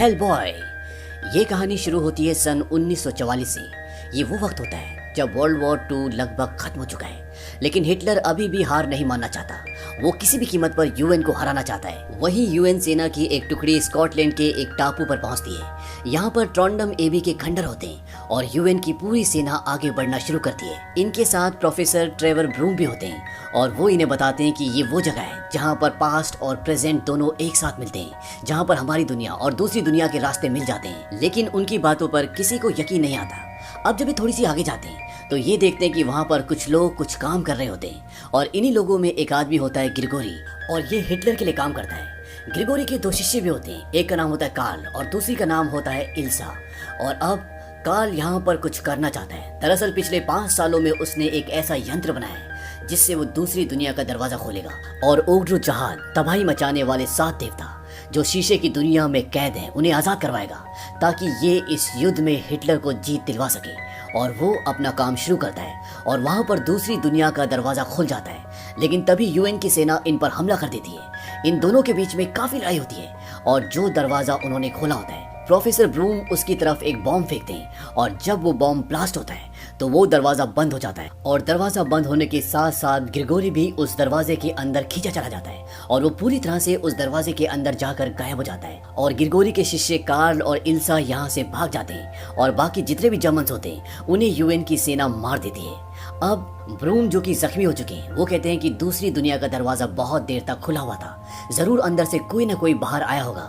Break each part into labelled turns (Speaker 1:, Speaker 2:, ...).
Speaker 1: Hello boy. ये कहानी शुरू होती है सन 1944 से। ये वो वक्त होता है जब वर्ल्ड वॉर 2 लगभग खत्म हो चुका है, लेकिन हिटलर अभी भी हार नहीं मानना चाहता। वो किसी भी कीमत पर यूएन को हराना चाहता है। वहीं यूएन सेना की एक टुकड़ी स्कॉटलैंड के एक टापू पर पहुंचती है। यहाँ पर ट्रॉन्डम एबी के खंडर होते हैं और यूएन की पूरी सेना आगे बढ़ना शुरू करती है। इनके साथ प्रोफेसर ट्रेवर ब्रूम भी होते हैं और वो इन्हें बताते हैं कि ये वो जगह है जहाँ पर पास्ट और प्रेजेंट दोनों एक साथ मिलते हैं, जहाँ पर हमारी दुनिया और दूसरी दुनिया के रास्ते मिल जाते हैं। लेकिन उनकी बातों पर किसी को यकीन नहीं आता। अब जब ये थोड़ी सी आगे जाते हैं तो ये देखते हैं कि वहाँ पर कुछ लोग कुछ काम कर रहे होते हैं और इन्हीं लोगों में एक आदमी होता है ग्रिगोरी, और ये हिटलर के लिए काम करता है। ग्रिगोरी के 2 शिष्य भी होते हैं, एक का नाम होता है कार्ल और दूसरी का नाम होता है इल्सा। और अब कार्ल यहाँ पर कुछ करना चाहता है। दरअसल पिछले 5 सालों में उसने एक ऐसा यंत्र बनाया है जिससे वो दूसरी दुनिया का दरवाजा खोलेगा और ओग्रो जहाज, तबाही मचाने वाले 7 देवता जो शीशे की दुनिया में कैद हैं, उन्हें आजाद करवाएगा ताकि ये इस युद्ध में हिटलर को जीत दिलवा सके। और वो अपना काम शुरू करता है और वहाँ पर दूसरी दुनिया का दरवाजा खुल जाता है। लेकिन तभी यूएन की सेना इन पर हमला कर देती है। इन दोनों के बीच में काफी लड़ाई होती है और जो दरवाजा उन्होंने खोला होता है, प्रोफेसर ब्रूम उसकी तरफ एक बॉम्ब फेंकते हैं और जब वो बॉम्ब ब्लास्ट होता है तो वो दरवाजा बंद हो जाता है। और दरवाजा बंद होने के साथ साथ ग्रिगोरी भी उस दरवाजे के अंदर खींचा चला जाता है और वो पूरी तरह से उस दरवाजे के अंदर जाकर गायब हो जाता है। और ग्रिगोरी के शिष्य कार्ल और इल्सा यहाँ से भाग जाते हैं और बाकी जितने भी जर्मन्स होते हैं उन्हें यूएन की सेना मार देती है। अब ब्रूम जो कि जख्मी हो चुके हैं, वो कहते हैं कि दूसरी दुनिया का दरवाजा बहुत देर तक खुला हुआ था, जरूर अंदर से कोई ना कोई बाहर आया होगा।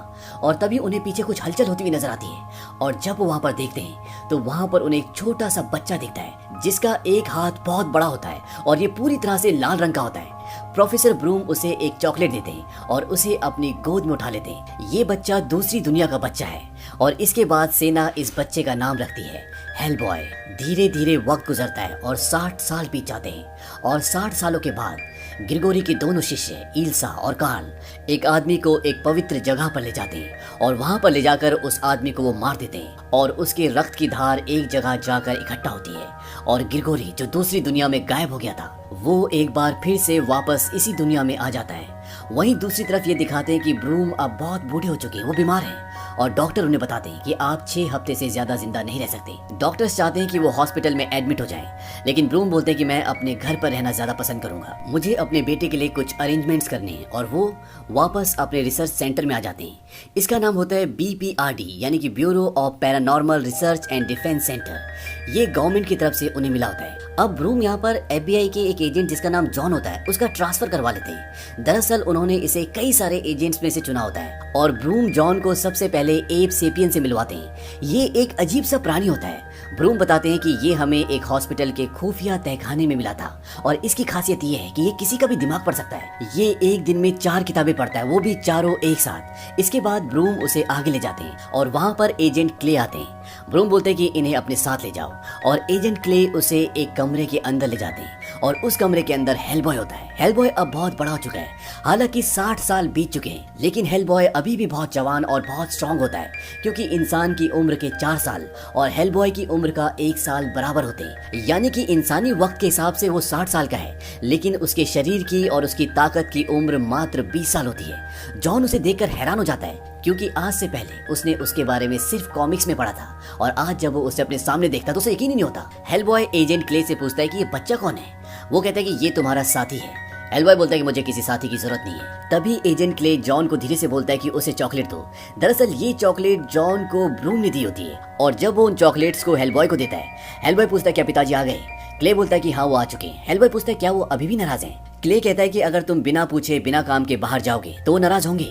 Speaker 1: और तभी उन्हें पीछे कुछ हलचल होती हुई नजर आती है और जब वो वहाँ पर देखते हैं तो वहाँ पर उन्हें एक छोटा सा बच्चा दिखता है जिसका एक हाथ बहुत बड़ा होता है और ये पूरी तरह से लाल रंग का होता है। प्रोफेसर ब्रूम उसे एक चॉकलेट देते हैं और उसे अपनी गोद में उठा लेते हैं। ये बच्चा दूसरी दुनिया का बच्चा है और इसके बाद सेना इस बच्चे का नाम रखती है हेल बॉय। धीरे धीरे वक्त गुजरता है और 60 साल बीत जाते हैं और 60 सालों के बाद ग्रिगोरी के दोनों शिष्य इल्सा और कार्ल एक आदमी को एक पवित्र जगह पर ले जाते हैं और वहां पर ले जाकर उस आदमी को वो मार देते हैं और उसके रक्त की धार एक जगह जाकर इकट्ठा होती है और ग्रिगोरी जो दूसरी दुनिया में गायब हो गया था वो एक बार फिर से वापस इसी दुनिया में आ जाता है। वहीं दूसरी तरफ ये दिखाते हैं कि ब्रूम अब बहुत बूढ़े हो चुके हैं, वो बीमार हैं और डॉक्टर उन्हें बताते हैं कि आप 6 हफ्ते से ज्यादा जिंदा नहीं रह सकते। डॉक्टर्स चाहते हैं कि वो हॉस्पिटल में एडमिट हो जाएं, लेकिन ब्रूम बोलते हैं कि मैं अपने घर पर रहना ज्यादा पसंद करूंगा, मुझे अपने बेटे के लिए कुछ अरेंजमेंट्स करने हैं। और वो वापस अपने रिसर्च सेंटर में आ जाते हैं। इसका नाम होता है BPRD यानी कि bureau of paranormal research and defence centre. ये गवर्नमेंट की तरफ से उन्हें मिला होता है। अब ब्रूम यहाँ पर FBI के एक एजेंट जिसका नाम जॉन होता है उसका ट्रांसफर करवा लेते हैं। दरअसल उन्होंने इसे कई सारे एजेंट्स में से चुना होता है और ब्रूम जॉन को सबसे पहले एप सेपियन से मिलवाते हैं। ये एक अजीब सा प्राणी होता है। ब्रूम बताते हैं कि ये हमें एक हॉस्पिटल के खुफिया तहखाने में मिला था और इसकी खासियत ये है कि ये किसी का भी दिमाग पढ़ सकता है। ये एक दिन में 4 किताबें पढ़ता है, वो भी चारों एक साथ। इसके बाद ब्रूम उसे आगे ले जाते हैं और वहाँ पर एजेंट क्ले आते हैं। ब्रूम बोलते हैं कि इन्हें अपने साथ ले जाओ और एजेंट क्ले उसे एक कमरे के अंदर ले जाते हैं और उस कमरे के अंदर हेलबॉय होता है। हेलबॉय अब बहुत बड़ा हो चुका है, हालांकि 60 साल बीत चुके हैं, लेकिन हेलबॉय अभी भी बहुत जवान और बहुत स्ट्रांग होता है क्योंकि इंसान की उम्र के 4 साल और हेलबॉय की उम्र का 1 साल बराबर होते हैं। यानी कि इंसानी वक्त के हिसाब से वो 60 साल का है, लेकिन उसके शरीर की और उसकी ताकत की उम्र मात्र 20 साल होती है। जॉन उसे देखकर हैरान हो जाता है क्योंकि आज से पहले उसने उसके बारे में सिर्फ कॉमिक्स में पढ़ा था और आज जब वो उसे अपने सामने देखता तो उसे यकीन ही नहीं होता। हेलबॉय एजेंट क्ले से पूछता है कि ये बच्चा कौन है। वो कहता है कि ये तुम्हारा साथी है। हेलबॉय बोलता है कि मुझे किसी साथी की जरूरत नहीं है। तभी एजेंट क्ले जॉन को धीरे से बोलता है कि उसे चॉकलेट दो। दरअसल ये चॉकलेट जॉन को ब्रूम ने दी होती है और जब वो उन चॉकलेट्स को हेलबॉय को देता है, हेलबॉय पूछता है क्या पिताजी आ गए। क्ले बोलता है कि हाँ वो आ चुके हैं। हेलबॉय पूछता है क्या वो अभी भी नाराज हैं। क्ले कहता है कि अगर तुम बिना पूछे बिना काम के बाहर जाओगे तो वो नाराज होंगे।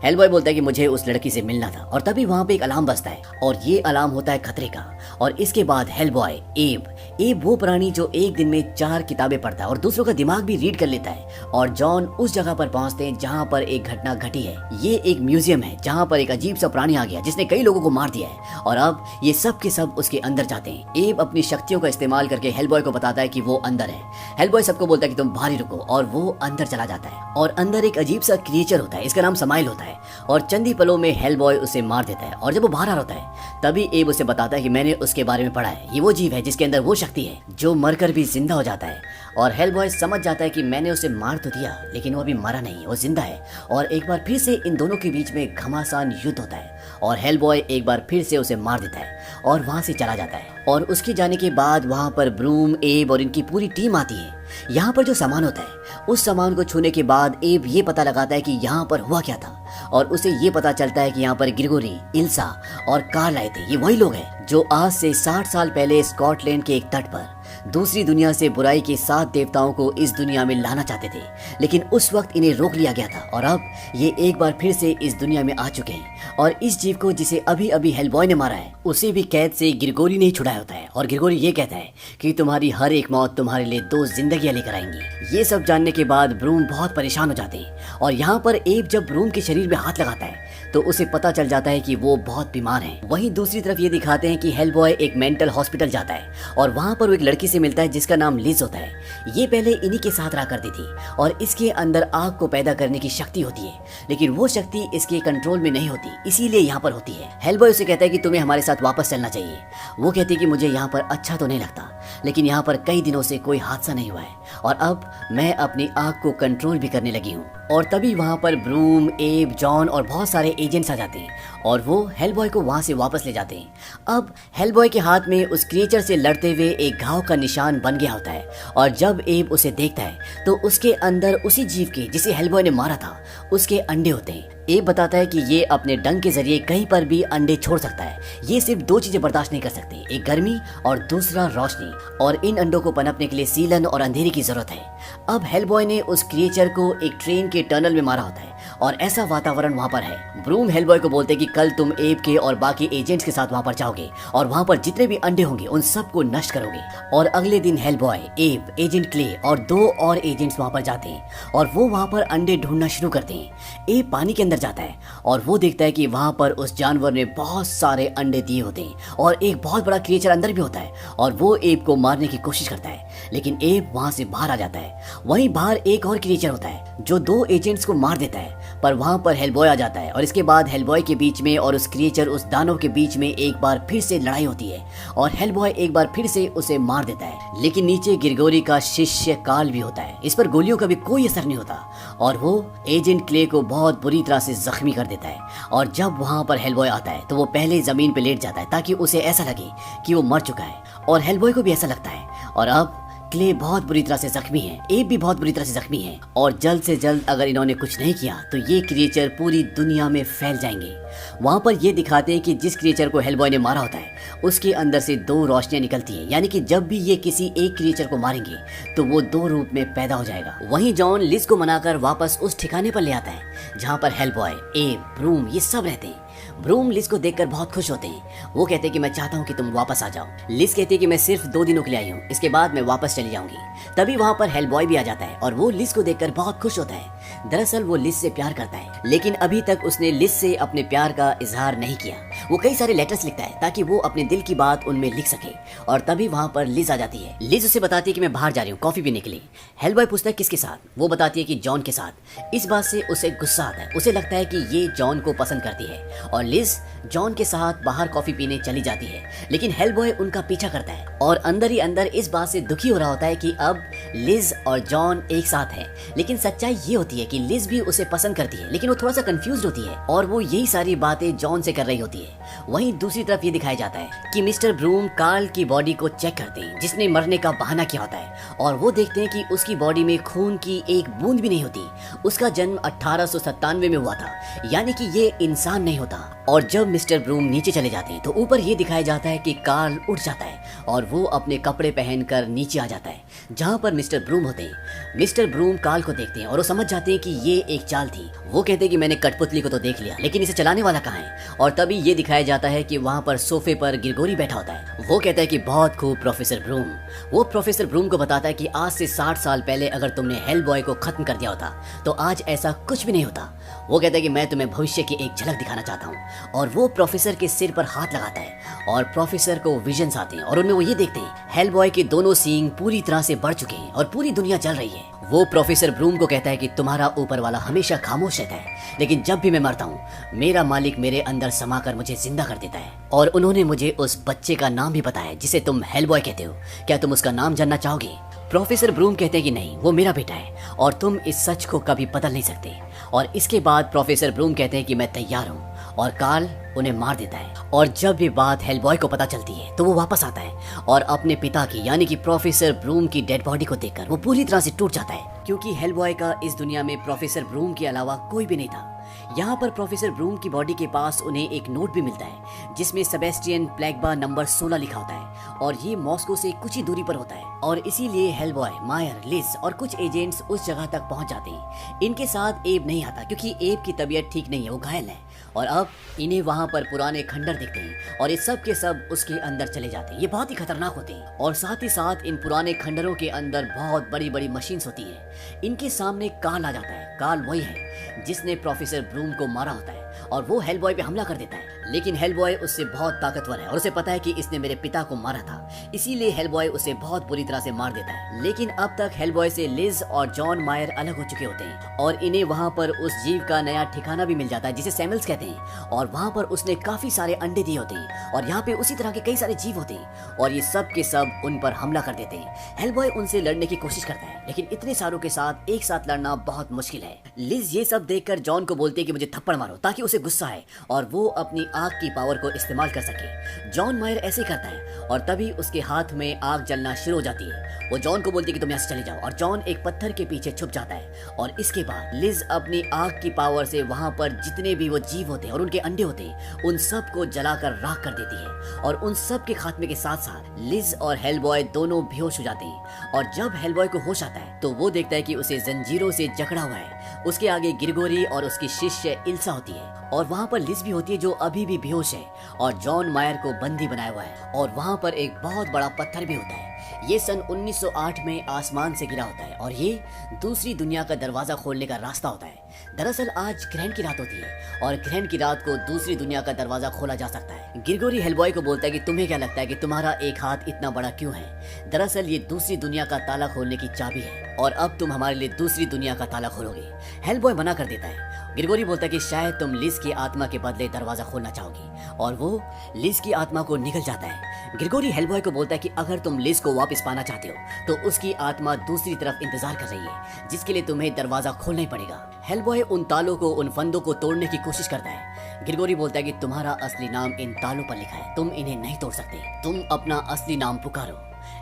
Speaker 1: हेलबॉय बोलता है कि मुझे उस लड़की से मिलना था और तभी वहाँ पे एक अलार्म बजता है और ये अलार्म होता है खतरे का। और इसके बाद हेलबॉय एब वो प्राणी जो एक दिन में 4 किताबें पढ़ता है और दूसरों का दिमाग भी रीड कर लेता है, और जॉन उस जगह पर पहुंचते हैं जहाँ पर एक घटना घटी है। ये एक म्यूजियम है जहाँ पर एक अजीब सा प्राणी आ गया जिसने कई लोगों को मार दिया है और अब ये सब के सब उसके अंदर जाते हैं। एब अपनी शक्तियों का इस्तेमाल करके हेलबॉय को बताता है कि वो अंदर है। हेलबॉय सबको बोलता है कि तुम बाहर ही रुको और वो अंदर चला जाता है और अंदर एक अजीब सा क्रिएचर होता है, इसका नाम समाइल होता है और चंद ही पलों में हेलबॉय उसे मार देता है। और जब वो बाहर आ रहा होता है तभी एब उसे बताता है कि मैंने उसके बारे में पढ़ा है, ये वो जीव है जिसके अंदर वो शक्ति है जो मरकर भी जिंदा हो जाता है। और हेलबॉय समझ जाता है कि मैंने उसे मार तो दिया लेकिन वो अभी मरा नहीं, वो जिंदा है। और एक बार फिर से इन दोनों के बीच में घमासान युद्ध होता है और हेलबॉय एक बार फिर से उसे मार देता है और वहाँ से चला जाता है। और उसके जाने के बाद वहाँ पर ब्रूम, एब और इनकी पूरी टीम आती है। यहाँ पर जो सामान होता है उस सामान को छूने के बाद एब ये पता लगाता है कि यहाँ पर हुआ क्या था और उसे ये पता चलता है कि यहाँ पर ग्रिगोरी, इल्सा और कार्ल आए थे। ये वही लोग हैं जो आज से 60 साल पहले स्कॉटलैंड के एक तट पर दूसरी दुनिया से बुराई के 7 देवताओं को इस दुनिया में लाना चाहते थे, लेकिन उस वक्त इन्हें रोक लिया गया था और अब ये एक बार फिर से इस दुनिया में आ चुके हैं। और इस जीव को जिसे अभी अभी हेलबॉय ने मारा है उसे भी कैद से ग्रिगोरी ने ही छुड़ाया होता है। और ग्रिगोरी ये कहता है कि तुम्हारी हर एक मौत तुम्हारे लिए 2 जिंदगियां लेकर आएंगी। ये सब जानने के बाद ब्रूम बहुत परेशान हो जाते हैं और यहाँ पर एब जब ब्रूम के शरीर में हाथ लगाता है तो उसे पता चल जाता है कि वो बहुत बीमार हैं। वहीं दूसरी तरफ ये दिखाते हैं कि हेलबॉय एक मेंटल हॉस्पिटल जाता है और वहाँ पर वो एक लड़की से मिलता है जिसका नाम लिज होता है। ये पहले इन्हीं के साथ रहा करती थी और इसके अंदर आग को पैदा करने की शक्ति होती है, लेकिन वो शक्ति इसके कंट्रोल में नहीं होती, इसीलिए यहाँ पर होती है। हेलबॉय उसे कहता है कि तुम्हें हमारे साथ वापस चलना चाहिए। वो कहती है कि मुझे यहाँ पर अच्छा तो नहीं लगता, लेकिन यहाँ पर कई दिनों से कोई हादसा नहीं हुआ है और अब मैं अपनी आग को कंट्रोल भी करने लगी हूँ। और तभी वहाँ पर ब्रूम, एब, जॉन और बहुत सारे एजेंट्स आ जाते हैं और वो हेलबॉय को वहाँ से वापस ले जाते हैं। अब हेलबॉय के हाथ में उस क्रिएचर से लड़ते हुए एक घाव का निशान बन गया होता है और जब एब उसे देखता है तो उसके अंदर उसी जीव के जिसे हेलबॉय ने मारा था उसके अंडे होते हैं। एब बताता है कि ये अपने डंक के जरिए कहीं पर भी अंडे छोड़ सकता है। ये सिर्फ 2 चीजें बर्दाश्त नहीं कर सकते, एक गर्मी और दूसरा रोशनी, और इन अंडों को पनपने के लिए सीलन और अंधेरे की जरूरत है। अब हेलबॉय ने उस क्रिएचर को एक ट्रेन के टनल में मारा होता है और ऐसा वातावरण वहाँ पर है। ब्रूम हेलबॉय को बोलते कि कल तुम एब के और बाकी एजेंट्स के साथ वहाँ पर जाओगे और वहाँ पर जितने भी अंडे होंगे उन सबको नष्ट करोगे। और अगले दिन हेलबॉय, एब, एजेंट क्ले और 2 और एजेंट्स वहाँ पर जाते हैं और वो वहाँ पर अंडे ढूंढना शुरू करते हैं। एब पानी के अंदर जाता है और वो देखता है कि वहाँ पर उस जानवर ने बहुत सारे अंडे दिए होते हैं और एक बहुत बड़ा क्रिएचर अंदर भी होता है और वो एब को मारने की कोशिश करता है, लेकिन एब वहाँ से बाहर आ जाता है। वहीं बाहर एक और क्रिएचर होता है जो 2 एजेंट्स को मार देता है, पर वहाँ पर हेलबॉय आ जाता है और इसके बाद हेलबॉय के बीच में और उस क्रिएचर, उस दानव के बीच में एक बार फिर से लड़ाई होती है और हेलबॉय एक बार फिर से उसे मार देता है। लेकिन नीचे ग्रिगोरी का शिष्य कार्ल भी होता है। इस पर गोलियों का भी कोई असर नहीं होता और वो एजेंट क्ले को बहुत बुरी तरह से जख्मी कर देता है। और जब वहाँ पर हेलबॉय आता है तो वो पहले जमीन पे लेट जाता है ताकि उसे ऐसा लगे कि वो मर चुका है और हेलबॉय को भी ऐसा लगता है। और अब क्ले बहुत बुरी तरह से जख्मी है, एब भी बहुत बुरी तरह से जख्मी है और जल्द से जल्द अगर इन्होंने कुछ नहीं किया तो ये क्रिएचर पूरी दुनिया में फैल जाएंगे। वहाँ पर ये दिखाते हैं कि जिस क्रिएचर को हेलबॉय ने मारा होता है उसके अंदर से 2 रोशनियां निकलती हैं, यानी कि जब भी ये किसी एक क्रिएचर को मारेंगे तो वो 2 रूप में पैदा हो जाएगा। वहीं जॉन लिज को मनाकर वापस उस ठिकाने पर ले आता है जहाँ पर हेलबॉय, एब, ब्रूम ये सब रहते हैं। ब्रूम लिज को देखकर बहुत खुश होते हैं। वो कहते हैं कि मैं चाहता हूँ कि तुम वापस आ जाओ। लिज कहती है कि मैं सिर्फ 2 दिनों के लिए आई हूँ, इसके बाद मैं वापस चली जाऊंगी। तभी वहाँ पर हेलबॉय भी आ जाता है और वो लिज को देखकर बहुत खुश होता है। दरअसल वो लिज से प्यार करता है, लेकिन अभी तक उसने लिज से अपने प्यार का इजहार नहीं किया। वो कई सारे लेटर्स लिखता है ताकि वो अपने दिल की बात उनमें लिख सके। और तभी वहाँ पर लिज आ जाती है। लिज उसे बताती है कि मैं बाहर जा रही हूँ कॉफी पीने के लिए। हेलबॉय पूछता है किसके साथ? वो बताती है कि जॉन के साथ। इस बात से उसे गुस्सा आता है। उसे लगता है कि ये जॉन को पसंद करती है और लिज जॉन के साथ बाहर कॉफी पीने चली जाती है, लेकिन हेलबॉय उनका पीछा करता है और अंदर ही अंदर इस बात से दुखी हो रहा होता है कि अब लिज और जॉन एक साथ हैं। लेकिन सच्चाई ये होती है कि लिज भी उसे पसंद करती है, लेकिन वो थोड़ा सा कंफ्यूज होती है और वो यही सारी बातें जॉन से कर रही होती है। वहीं दूसरी तरफ ये दिखाया जाता है कि मिस्टर ब्रूम कार्ल की बॉडी को चेक करते हैं जिसने मरने का बहाना किया होता है और वो देखते हैं कि उसकी बॉडी में खून की एक बूंद भी नहीं होती। उसका जन्म 1897 में हुआ था, यानी कि ये इंसान नहीं होता। और जब मिस्टर ब्रूम नीचे चले जाते हैं तो ऊपर ये दिखाया जाता है कि कार्ल उठ जाता है और वो अपने कपड़े पहनकर नीचे आ जाता है जहाँ पर मिस्टर ब्रूम होते हैं। मिस्टर ब्रूम कार्ल को देखते हैं और वो समझ जाते हैं कि ये एक चाल थी। वो कहते हैं कि मैंने कठपुतली को तो देख लिया, लेकिन इसे चलाने वाला कहाँ है? और तभी ये दिखाया जाता है कि वहाँ पर सोफे पर ग्रिगोरी बैठा होता है। वो कहता है कि बहुत खूब प्रोफेसर ब्रूम। वो प्रोफेसर ब्रूम को बताता है कि आज से 60 साल पहले अगर तुमने हेलबॉय को खत्म कर दिया होता तो आज ऐसा कुछ भी नहीं होता। वो कहता है कि मैं तुम्हें भविष्य की एक झलक दिखाना चाहता हूँ और वो प्रोफेसर के सिर पर हाथ लगाता है और प्रोफेसर को विजन्स आते हैं और उनमें वो ये देखते हैं हेलबॉय के दोनों सींग पूरी तरह से बढ़ चुके हैं और पूरी दुनिया जल रही है। वो प्रोफेसर ब्रूम को कहता है कि तुम्हारा ऊपर वाला हमेशा खामोश रहता है, लेकिन जब भी मैं मरता हूँ मेरा मालिक मेरे अंदर समाकर मुझे जिंदा कर देता है। और उन्होंने मुझे उस बच्चे का नाम भी बताया जिसे तुम हेलबॉय कहते हो। क्या तुम उसका नाम जानना चाहोगे? प्रोफेसर ब्रूम कहते हैं कि नहीं, वो मेरा बेटा है और तुम इस सच को कभी बदल नहीं सकते। और इसके बाद प्रोफेसर ब्रूम कहते हैं कि मैं तैयार हूँ और कार्ल उन्हें मार देता है। और जब भी बात हेलबॉय को पता चलती है तो वो वापस आता है और अपने पिता की यानी कि प्रोफेसर ब्रूम की डेड बॉडी को देखकर वो पूरी तरह से टूट जाता है, क्योंकि हेलबॉय का इस दुनिया में प्रोफेसर ब्रूम के अलावा कोई भी नहीं था। यहाँ पर प्रोफेसर ब्रूम की बॉडी के पास उन्हें एक नोट भी मिलता है जिसमें सेबेस्टियन प्लेगबा नंबर 16 लिखा होता है और ये मॉस्को से कुछ ही दूरी पर होता है। और इसीलिए हेलबॉय, मायर, लिज और कुछ एजेंट्स उस जगह तक पहुंच जाते हैं। इनके साथ एब नहीं आता क्योंकि एब की तबीयत ठीक नहीं है, वो घायल है। और अब इन्हें वहाँ पर पुराने खंडर दिखते हैं और ये सब के सब उसके अंदर चले जाते हैं। ये बहुत ही खतरनाक होते हैं और साथ ही साथ इन पुराने खंडरों के अंदर बहुत बड़ी बड़ी मशीन्स होती हैं। इनके सामने कार्ल आ जाता है। कार्ल वही है जिसने प्रोफेसर ब्रूम को मारा होता है और वो हेलबॉय पे हमला कर देता है। लेकिन हेलबॉय उससे बहुत ताकतवर है और उसे पता है कि इसने मेरे पिता को मारा था, इसीलिए हेलबॉय उसे बहुत बुरी तरह से मार देता है। लेकिन अब तक हेलबॉय से लिज और जॉन मायर अलग हो चुके होते हैं और इन्हें वहाँ पर उस जीव का नया ठिकाना भी मिल जाता है जिसे सैमल्स कहते हैं। और वहाँ पर उसने काफी सारे अंडे दिए होते हैं और यहाँ पे उसी तरह के कई सारे जीव होते हैं और ये सब के सब उन पर हमला कर देते हैं। हेलबॉय उनसे लड़ने की कोशिश करता है लेकिन इतने सारों के साथ एक साथ लड़ना बहुत मुश्किल है। लिज ये सब देखकर जॉन को बोलती है कि मुझे थप्पड़ मारो ताकि उसे गुस्सा आए और वो अपनी आग की पावर को इस्तेमाल कर सके। जॉन मायर ऐसे करता है और तभी उसके हाथ में आग जलना शुरू हो जाती है। वो जॉन को बोलती है कि तुम यहाँ से चले जाओ और जॉन एक पत्थर के पीछे छुप जाता है। और इसके बाद लिज अपनी आग की पावर से वहाँ पर जितने भी वो जीव होते हैं और उनके अंडे होते हैं उन सब को जलाकर राख कर देती है। और उन सब के खात्मे के साथ साथ लिज और हेलबॉय दोनों बेहोश हो जाते हैं। और जब हेलबॉय को होश आता है तो वो देखता है कि उसे जंजीरों से जकड़ा हुआ है। उसके आगे ग्रिगोरी और उसकी शिष्य इल्सा होती है और वहाँ पर लिज भी होती है जो अभी भी बेहोश है और जॉन मायर को बंदी बनाया हुआ है। और वहाँ पर एक बहुत बड़ा पत्थर भी होता है। ये सन 1908 में आसमान से गिरा होता है और ये दूसरी दुनिया का दरवाजा खोलने का रास्ता होता है। दरअसल आज ग्रहण की रात होती है और ग्रहण की रात को दूसरी दुनिया का दरवाजा खोला जा सकता है। ग्रिगोरी हेलबॉय को बोलता है कि तुम्हें क्या लगता है कि तुम्हारा एक हाथ इतना बड़ा क्यों है? दरअसल ये दूसरी दुनिया का ताला खोलने की चाबी है और अब तुम हमारे लिए दूसरी दुनिया का ताला खोलोगे। हेलबॉय मना कर देता है। ग्रिगोरी बोलता है कि शायद तुम लिज की आत्मा के बदले दरवाजा खोलना चाहोगी और वो लिज की आत्मा को निकल जाता है। ग्रिगोरी हेलबॉय को बोलता है कि अगर तुम लिज को वापस पाना चाहते हो तो उसकी आत्मा दूसरी तरफ इंतजार कर रही है जिसके लिए तुम्हें दरवाजा खोलना ही पड़ेगा। हेलबॉय उन तालों को, उन फंदों को तोड़ने की कोशिश करता है। ग्रिगोरी बोलता है कि तुम्हारा असली नाम इन तालों पर लिखा है, तुम इन्हें नहीं तोड़ सकते, तुम अपना असली नाम पुकारो।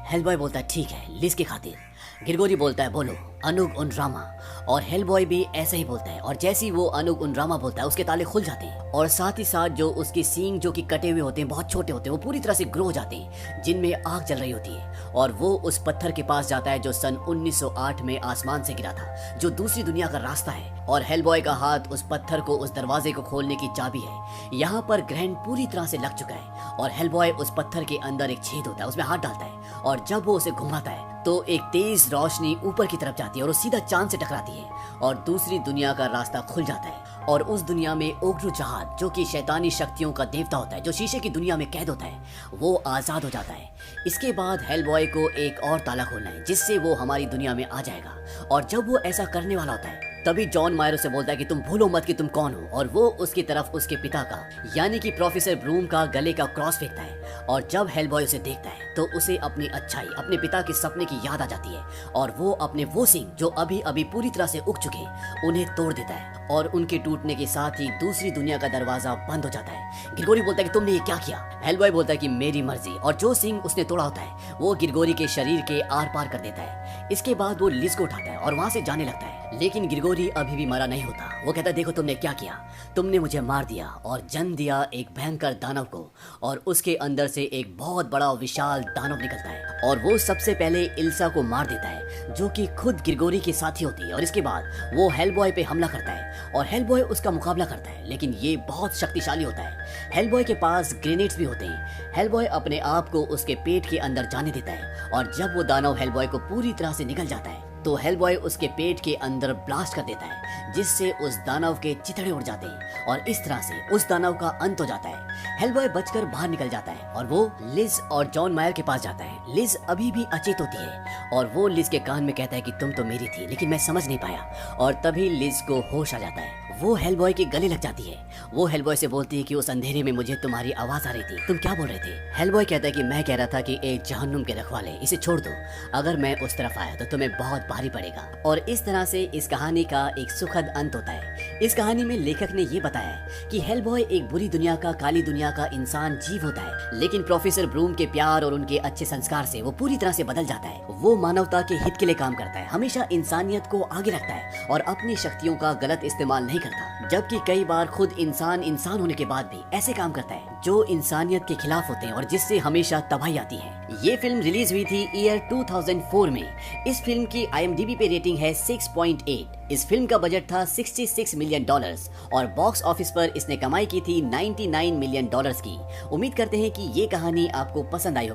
Speaker 1: हेलबॉय बोलता है ठीक है, लिज की खातिर। ग्रिगोरी बोलता है बोलो अनुग उनरामा और हेलबॉय भी ऐसे ही बोलता है और जैसे ही वो अनुग उनरामा बोलता है उसके ताले खुल जाते हैं और साथ ही साथ जो उसके सींग जो कि कटे हुए होते हैं, बहुत छोटे होते हैं, वो पूरी तरह से ग्रो हो जाते हैं जिनमें आग जल रही होती है। और वो उस पत्थर के पास जाता है जो सन 1908 में आसमान से गिरा था, जो दूसरी दुनिया का रास्ता है। और हेलबॉय का हाथ उस पत्थर को, उस दरवाजे को खोलने की चाबी है। यहाँ पर ग्रहण पूरी तरह से लग चुका है और हेलबॉय उस पत्थर के अंदर एक छेद होता है, उसमें हाथ डालता है और जब वो उसे घुमाता है तो एक तेज रोशनी ऊपर की तरफ जाती है और वो सीधा चांद से टकराती है और दूसरी दुनिया का रास्ता खुल जाता है। और उस दुनिया में ओग्रू जहाज, जो कि शैतानी शक्तियों का देवता होता है, जो शीशे की दुनिया में कैद होता है, वो आजाद हो जाता है। इसके बाद हेलबॉय को एक और ताला खोलना है जिससे वो हमारी दुनिया में आ जाएगा। और जब वो ऐसा करने वाला होता है तभी जॉन मायर उसे बोलता है कि तुम भूलो मत कि तुम कौन हो और वो उसकी तरफ उसके पिता का यानी कि प्रोफेसर ब्रूम का गले का क्रॉस फेंकता है। और जब हेलबॉय उसे देखता है तो उसे अपनी अच्छाई, अपने पिता के सपने की याद आ जाती है और वो अपने वो सिंह जो अभी अभी पूरी तरह से उग चुके उन्हें तोड़ देता है और उनके टूटने के साथ ही दूसरी दुनिया का दरवाजा बंद हो जाता है। ग्रिगोरी बोलता है कि तुमने ये क्या किया? हेलबॉय बोलता है कि मेरी मर्जी, और जो सिंह उसने तोड़ा होता है वो ग्रिगोरी के शरीर के आर पार कर देता है। इसके बाद वो लिज को उठाता है और वहाँ से जाने लगता है, लेकिन ग्रिगोरी अभी भी मरा नहीं होता। वो कहता है देखो तुमने क्या किया, तुमने मुझे मार दिया और जन्म दिया एक भयंकर दानव को और उसके अंदर से एक बहुत बड़ा विशाल दानव निकलता है और वो सबसे पहले इल्सा को मार देता है जो कि खुद ग्रिगोरी के साथी होती है। और इसके बाद वो हेलबॉय पे हमला करता है और हेलबॉय उसका मुकाबला करता है, लेकिन ये बहुत शक्तिशाली होता है। हेलबॉय के पास ग्रेनेड्स भी होते हैं। हेलबॉय अपने आप को उसके पेट के अंदर जाने देता है और जब वो दानव हेलबॉय को पूरी तरह से निगल जाता है तो हेलबॉय उसके पेट के अंदर ब्लास्ट कर देता है जिससे उस दानव के चिथड़े उड़ जाते हैं और इस तरह से उस दानव का अंत हो जाता है। हेलबॉय बचकर बाहर निकल जाता है और वो लिज और जॉन मायर के पास जाता है। लिज अभी भी अचेत होती है और वो लिज के कान में कहता है कि तुम तो मेरी थी लेकिन मैं समझ नहीं पाया। और तभी लिज को होश आ जाता है। वो हेलबॉय के गले लग जाती है। वो हेलबॉय से बोलती है कि उस अंधेरे में मुझे तुम्हारी आवाज आ रही थी, तुम क्या बोल रहे थे? हेलबॉय कहता है कि मैं कह रहा था कि एक जहन्नुम के रखवाले, इसे छोड़ दो, अगर मैं उस तरफ आया तो तुम्हें बहुत भारी पड़ेगा। और इस तरह से इस कहानी का एक सुखद अंत होता है। इस कहानी में लेखक ने ये बताया है कि हेलबॉय एक बुरी दुनिया का, काली दुनिया का इंसान जीव होता है, लेकिन प्रोफेसर ब्रूम के प्यार और उनके अच्छे संस्कार से वो पूरी तरह से बदल जाता है। वो मानवता के हित के लिए काम करता है, हमेशा इंसानियत को आगे रखता है और अपनी शक्तियों का गलत इस्तेमाल नहीं करता, जबकि कई बार खुद इंसान होने के बाद भी ऐसे काम करता है जो इंसानियत के खिलाफ होते हैं और जिससे हमेशा तबाही आती है। ये फिल्म रिलीज हुई थी ईयर 2004 में। इस फिल्म की IMDb पे रेटिंग है 6.8। इस फिल्म का बजट था $66 मिलियन और बॉक्स ऑफिस पर इसने कमाई की थी $99 मिलियन की। उम्मीद करते हैं कि ये कहानी आपको पसंद आई हो।